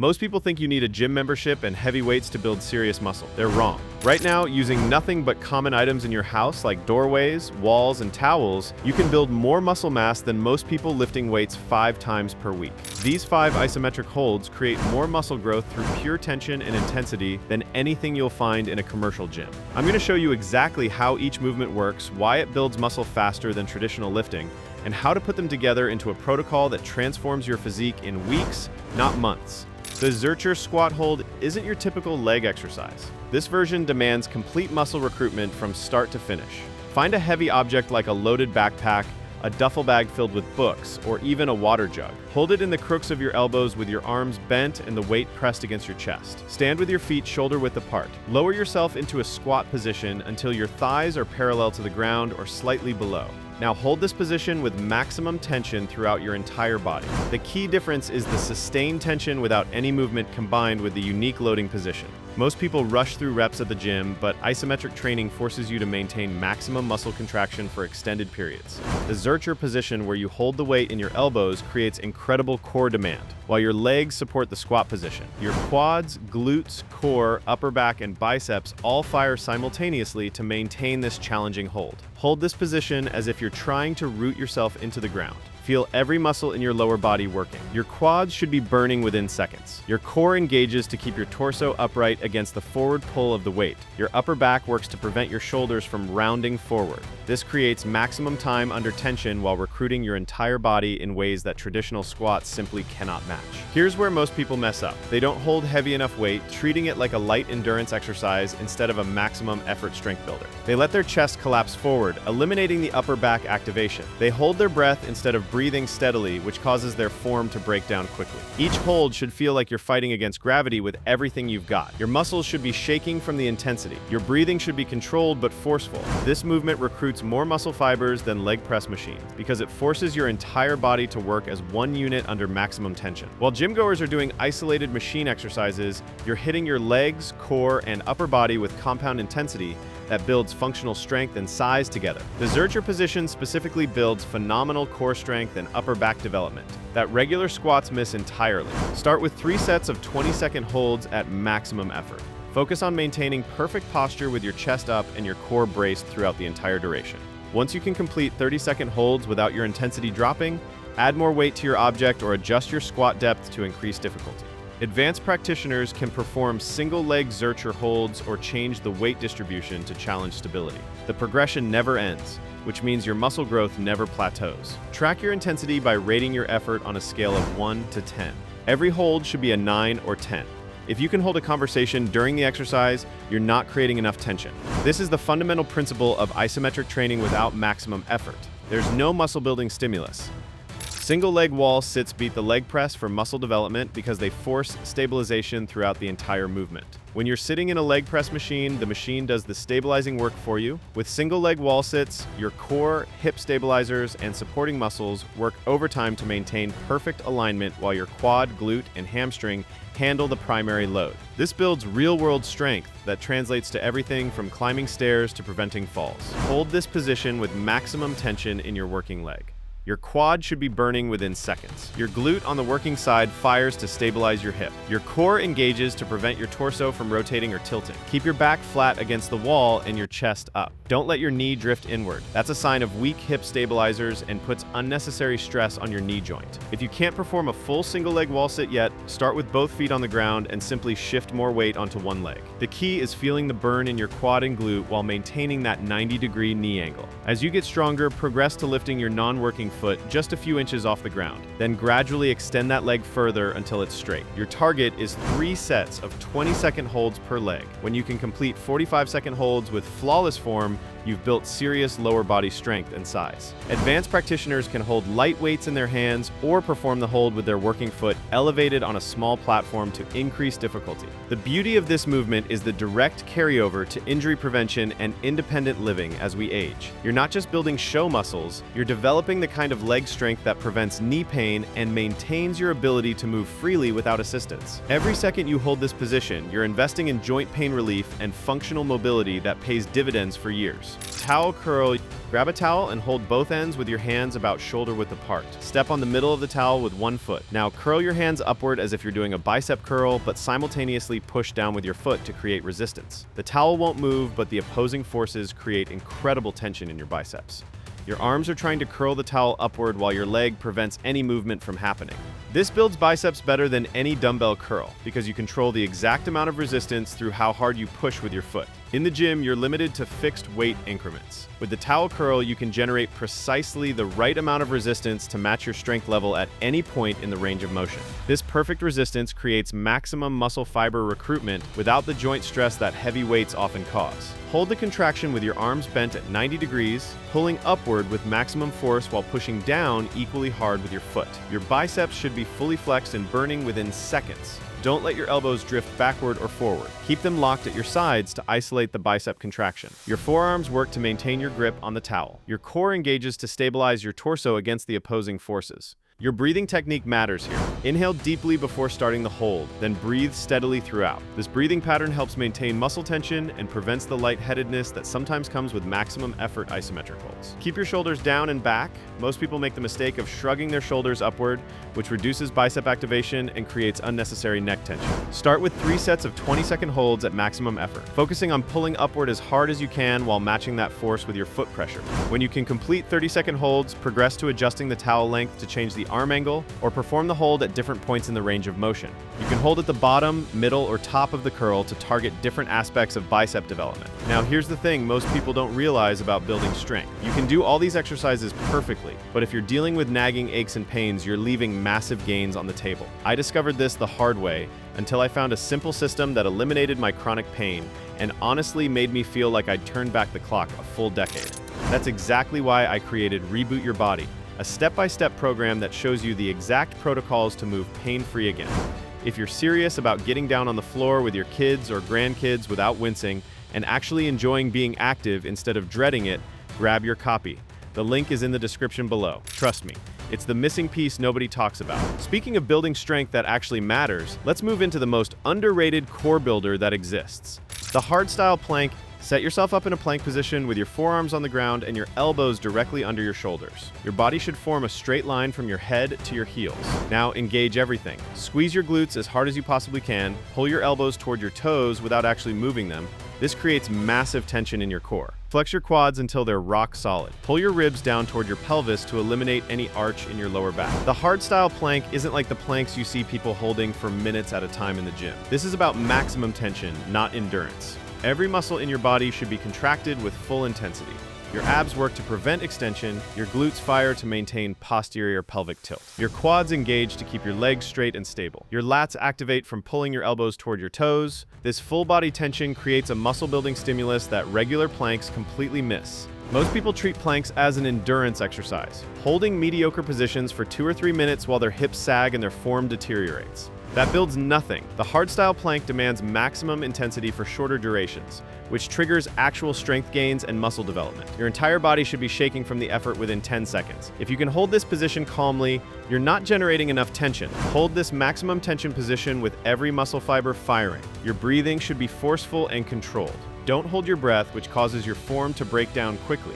Most people think you need a gym membership and heavy weights to build serious muscle. They're wrong. Right now, using nothing but common items in your house like doorways, walls, and towels, you can build more muscle mass than most people lifting weights 5 times per week. These 5 isometric holds create more muscle growth through pure tension and intensity than anything you'll find in a commercial gym. I'm going to show you exactly how each movement works, why it builds muscle faster than traditional lifting, and how to put them together into a protocol that transforms your physique in weeks, not months. The Zercher squat hold isn't your typical leg exercise. This version demands complete muscle recruitment from start to finish. Find a heavy object like a loaded backpack, a duffel bag filled with books, or even a water jug. Hold it in the crooks of your elbows with your arms bent and the weight pressed against your chest. Stand with your feet shoulder-width apart. Lower yourself into a squat position until your thighs are parallel to the ground or slightly below. Now hold this position with maximum tension throughout your entire body. The key difference is the sustained tension without any movement combined with the unique loading position. Most people rush through reps at the gym, but isometric training forces you to maintain maximum muscle contraction for extended periods. The Zercher position, where you hold the weight in your elbows, creates incredible core demand, while your legs support the squat position. Your quads, glutes, core, upper back, and biceps all fire simultaneously to maintain this challenging hold. Hold this position as if you're trying to root yourself into the ground. Feel every muscle in your lower body working. Your quads should be burning within seconds. Your core engages to keep your torso upright against the forward pull of the weight. Your upper back works to prevent your shoulders from rounding forward. This creates maximum time under tension while recruiting your entire body in ways that traditional squats simply cannot match. Here's where most people mess up. They don't hold heavy enough weight, treating it like a light endurance exercise instead of a maximum effort strength builder. They let their chest collapse forward, eliminating the upper back activation. They hold their breath instead of breathing steadily, which causes their form to break down quickly. Each hold should feel like you're fighting against gravity with everything you've got. Your muscles should be shaking from the intensity. Your breathing should be controlled but forceful. This movement recruits more muscle fibers than leg press machines because it forces your entire body to work as one unit under maximum tension. While gym goers are doing isolated machine exercises, you're hitting your legs, core, and upper body with compound intensity that builds functional strength and size together. The Zercher position specifically builds phenomenal core strength and upper back development that regular squats miss entirely. Start with 3 sets of 20-second holds at maximum effort. Focus on maintaining perfect posture with your chest up and your core braced throughout the entire duration. Once you can complete 30-second holds without your intensity dropping, add more weight to your object or adjust your squat depth to increase difficulty. Advanced practitioners can perform single-leg Zercher holds or change the weight distribution to challenge stability. The progression never ends, which means your muscle growth never plateaus. Track your intensity by rating your effort on a scale of 1 to 10. Every hold should be a 9 or 10. If you can hold a conversation during the exercise, you're not creating enough tension. This is the fundamental principle of isometric training without maximum effort. There's no muscle-building stimulus. Single leg wall sits beat the leg press for muscle development because they force stabilization throughout the entire movement. When you're sitting in a leg press machine, the machine does the stabilizing work for you. With single leg wall sits, your core, hip stabilizers, and supporting muscles work overtime to maintain perfect alignment while your quad, glute, and hamstring handle the primary load. This builds real-world strength that translates to everything from climbing stairs to preventing falls. Hold this position with maximum tension in your working leg. Your quad should be burning within seconds. Your glute on the working side fires to stabilize your hip. Your core engages to prevent your torso from rotating or tilting. Keep your back flat against the wall and your chest up. Don't let your knee drift inward. That's a sign of weak hip stabilizers and puts unnecessary stress on your knee joint. If you can't perform a full single leg wall sit yet, start with both feet on the ground and simply shift more weight onto one leg. The key is feeling the burn in your quad and glute while maintaining that 90-degree knee angle. As you get stronger, progress to lifting your non-working foot just a few inches off the ground. Then gradually extend that leg further until it's straight. Your target is 3 sets of 20-second holds per leg. When you can complete 45-second holds with flawless form, you've built serious lower body strength and size. Advanced practitioners can hold light weights in their hands or perform the hold with their working foot elevated on a small platform to increase difficulty. The beauty of this movement is the direct carryover to injury prevention and independent living as we age. You're not just building show muscles, you're developing the kind kind of leg strength that prevents knee pain and maintains your ability to move freely without assistance. Every second you hold this position, you're investing in joint pain relief and functional mobility that pays dividends for years. Towel curl. Grab a towel and hold both ends with your hands about shoulder width apart. Step on the middle of the towel with one foot. Now curl your hands upward as if you're doing a bicep curl, but simultaneously push down with your foot to create resistance. The towel won't move, but the opposing forces create incredible tension in your biceps. Your arms are trying to curl the towel upward while your leg prevents any movement from happening. This builds biceps better than any dumbbell curl because you control the exact amount of resistance through how hard you push with your foot. In the gym, you're limited to fixed weight increments. With the towel curl, you can generate precisely the right amount of resistance to match your strength level at any point in the range of motion. This perfect resistance creates maximum muscle fiber recruitment without the joint stress that heavy weights often cause. Hold the contraction with your arms bent at 90 degrees, pulling upward with maximum force while pushing down equally hard with your foot. Your biceps should be fully flexed and burning within seconds. Don't let your elbows drift backward or forward. Keep them locked at your sides to isolate the bicep contraction. Your forearms work to maintain your grip on the towel. Your core engages to stabilize your torso against the opposing forces. Your breathing technique matters here. Inhale deeply before starting the hold, then breathe steadily throughout. This breathing pattern helps maintain muscle tension and prevents the lightheadedness that sometimes comes with maximum effort isometric holds. Keep your shoulders down and back. Most people make the mistake of shrugging their shoulders upward, which reduces bicep activation and creates unnecessary neck tension. Start with 3 sets of 20-second holds at maximum effort, focusing on pulling upward as hard as you can while matching that force with your foot pressure. When you can complete 30-second holds, progress to adjusting the towel length to change the arm angle, or perform the hold at different points in the range of motion. You can hold at the bottom, middle, or top of the curl to target different aspects of bicep development. Now here's the thing most people don't realize about building strength. You can do all these exercises perfectly, but if you're dealing with nagging aches and pains, you're leaving massive gains on the table. I discovered this the hard way until I found a simple system that eliminated my chronic pain and honestly made me feel like I'd turned back the clock a full decade. That's exactly why I created Reboot Your Body, a step-by-step program that shows you the exact protocols to move pain-free again. If you're serious about getting down on the floor with your kids or grandkids without wincing and actually enjoying being active instead of dreading it, grab your copy. The link is in the description below. Trust me, it's the missing piece nobody talks about. Speaking of building strength that actually matters, let's move into the most underrated core builder that exists. The hardstyle plank. Set yourself up in a plank position with your forearms on the ground and your elbows directly under your shoulders. Your body should form a straight line from your head to your heels. Now engage everything. Squeeze your glutes as hard as you possibly can. Pull your elbows toward your toes without actually moving them. This creates massive tension in your core. Flex your quads until they're rock solid. Pull your ribs down toward your pelvis to eliminate any arch in your lower back. The hardstyle plank isn't like the planks you see people holding for minutes at a time in the gym. This is about maximum tension, not endurance. Every muscle in your body should be contracted with full intensity. Your abs work to prevent extension, your glutes fire to maintain posterior pelvic tilt. Your quads engage to keep your legs straight and stable. Your lats activate from pulling your elbows toward your toes. This full body tension creates a muscle building stimulus that regular planks completely miss. Most people treat planks as an endurance exercise, holding mediocre positions for 2 or 3 minutes while their hips sag and their form deteriorates. That builds nothing. The hardstyle plank demands maximum intensity for shorter durations, which triggers actual strength gains and muscle development. Your entire body should be shaking from the effort within 10 seconds. If you can hold this position calmly, you're not generating enough tension. Hold this maximum tension position with every muscle fiber firing. Your breathing should be forceful and controlled. Don't hold your breath, which causes your form to break down quickly.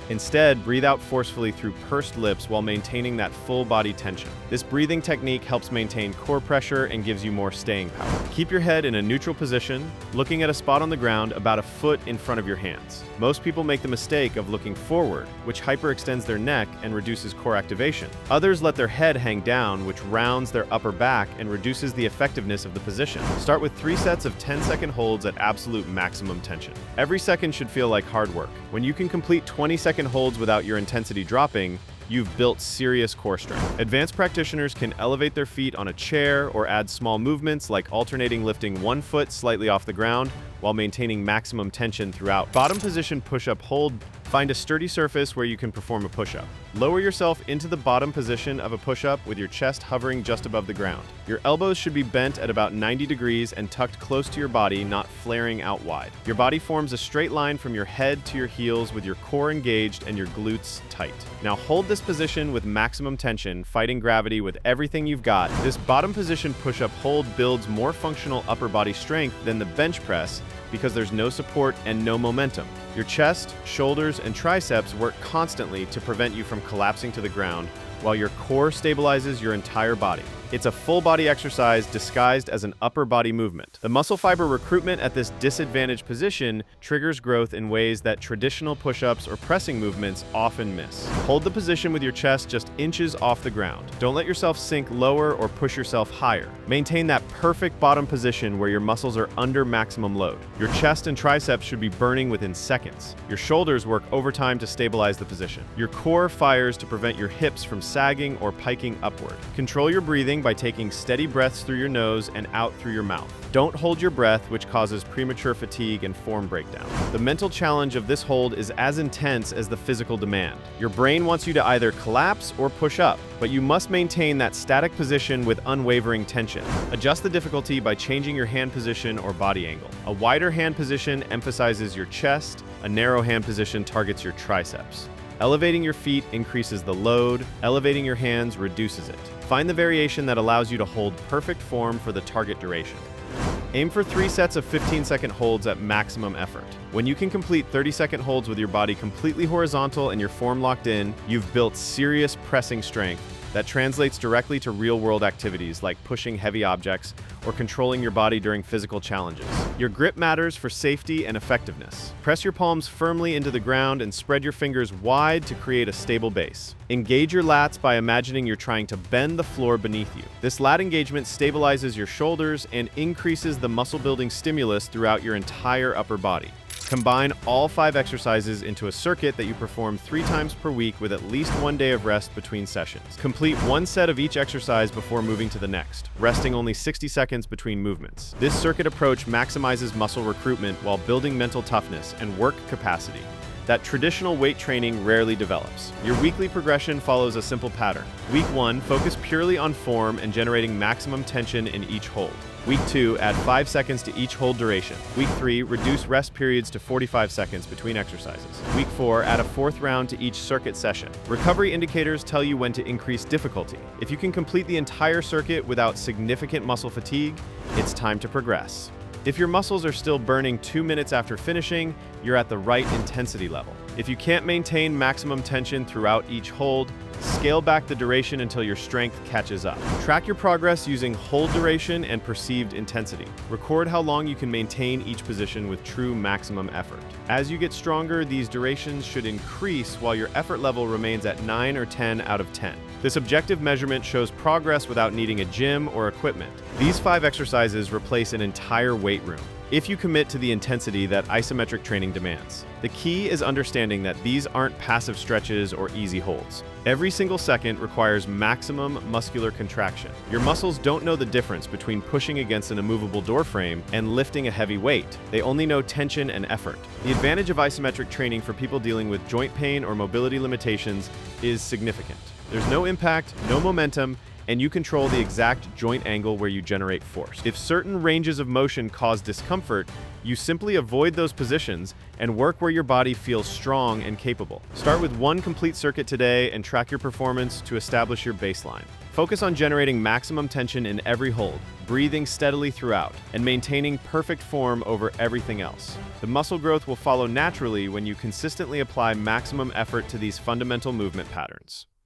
Instead, breathe out forcefully through pursed lips while maintaining that full body tension. This breathing technique helps maintain core pressure and gives you more staying power. Keep your head in a neutral position, looking at a spot on the ground about a foot in front of your hands. Most people make the mistake of looking forward, which hyperextends their neck and reduces core activation. Others let their head hang down, which rounds their upper back and reduces the effectiveness of the position. Start with 3 sets of 10-second holds at absolute maximum tension. Every second should feel like hard work. When you can complete 20-second holds without your intensity dropping, you've built serious core strength. Advanced practitioners can elevate their feet on a chair or add small movements like alternating lifting one foot slightly off the ground while maintaining maximum tension throughout. Bottom position push-up hold Find a sturdy surface where you can perform a push-up. Lower yourself into the bottom position of a push-up with your chest hovering just above the ground. Your elbows should be bent at about 90 degrees and tucked close to your body, not flaring out wide. Your body forms a straight line from your head to your heels with your core engaged and your glutes tight. Now hold this position with maximum tension, fighting gravity with everything you've got. This bottom position push-up hold builds more functional upper body strength than the bench press because there's no support and no momentum. Your chest, shoulders, and triceps work constantly to prevent you from collapsing to the ground, while your core stabilizes your entire body. It's a full body exercise disguised as an upper body movement. The muscle fiber recruitment at this disadvantaged position triggers growth in ways that traditional push-ups or pressing movements often miss. Hold the position with your chest just inches off the ground. Don't let yourself sink lower or push yourself higher. Maintain that perfect bottom position where your muscles are under maximum load. Your chest and triceps should be burning within seconds. Your shoulders work overtime to stabilize the position. Your core fires to prevent your hips from sagging or piking upward. Control your breathing by taking steady breaths through your nose and out through your mouth. Don't hold your breath, which causes premature fatigue and form breakdown. The mental challenge of this hold is as intense as the physical demand. Your brain wants you to either collapse or push up, but you must maintain that static position with unwavering tension. Adjust the difficulty by changing your hand position or body angle. A wider hand position emphasizes your chest, a narrow hand position targets your triceps. Elevating your feet increases the load, elevating your hands reduces it. Find the variation that allows you to hold perfect form for the target duration. Aim for 3 sets of 15-second holds at maximum effort. When you can complete 30-second holds with your body completely horizontal and your form locked in, you've built serious pressing strength that translates directly to real-world activities like pushing heavy objects or controlling your body during physical challenges. Your grip matters for safety and effectiveness. Press your palms firmly into the ground and spread your fingers wide to create a stable base. Engage your lats by imagining you're trying to bend the floor beneath you. This lat engagement stabilizes your shoulders and increases the muscle-building stimulus throughout your entire upper body. Combine all 5 exercises into a circuit that you perform 3 times per week with at least 1 day of rest between sessions. Complete 1 set of each exercise before moving to the next, resting only 60 seconds between movements. This circuit approach maximizes muscle recruitment while building mental toughness and work capacity that traditional weight training rarely develops. Your weekly progression follows a simple pattern. Week 1, focus purely on form and generating maximum tension in each hold. Week 2, add 5 seconds to each hold duration. Week 3, reduce rest periods to 45 seconds between exercises. Week 4, add a 4th round to each circuit session. Recovery indicators tell you when to increase difficulty. If you can complete the entire circuit without significant muscle fatigue, it's time to progress. If your muscles are still burning 2 minutes after finishing, you're at the right intensity level. If you can't maintain maximum tension throughout each hold, scale back the duration until your strength catches up. Track your progress using hold duration and perceived intensity. Record how long you can maintain each position with true maximum effort. As you get stronger, these durations should increase while your effort level remains at 9 or 10 out of 10. This objective measurement shows progress without needing a gym or equipment. These 5 exercises replace an entire weight room if you commit to the intensity that isometric training demands. The key is understanding that these aren't passive stretches or easy holds. Every single second requires maximum muscular contraction. Your muscles don't know the difference between pushing against an immovable door frame and lifting a heavy weight. They only know tension and effort. The advantage of isometric training for people dealing with joint pain or mobility limitations is significant. There's no impact, no momentum, and you control the exact joint angle where you generate force. If certain ranges of motion cause discomfort, you simply avoid those positions and work where your body feels strong and capable. Start with 1 complete circuit today and track your performance to establish your baseline. Focus on generating maximum tension in every hold, breathing steadily throughout, and maintaining perfect form over everything else. The muscle growth will follow naturally when you consistently apply maximum effort to these fundamental movement patterns.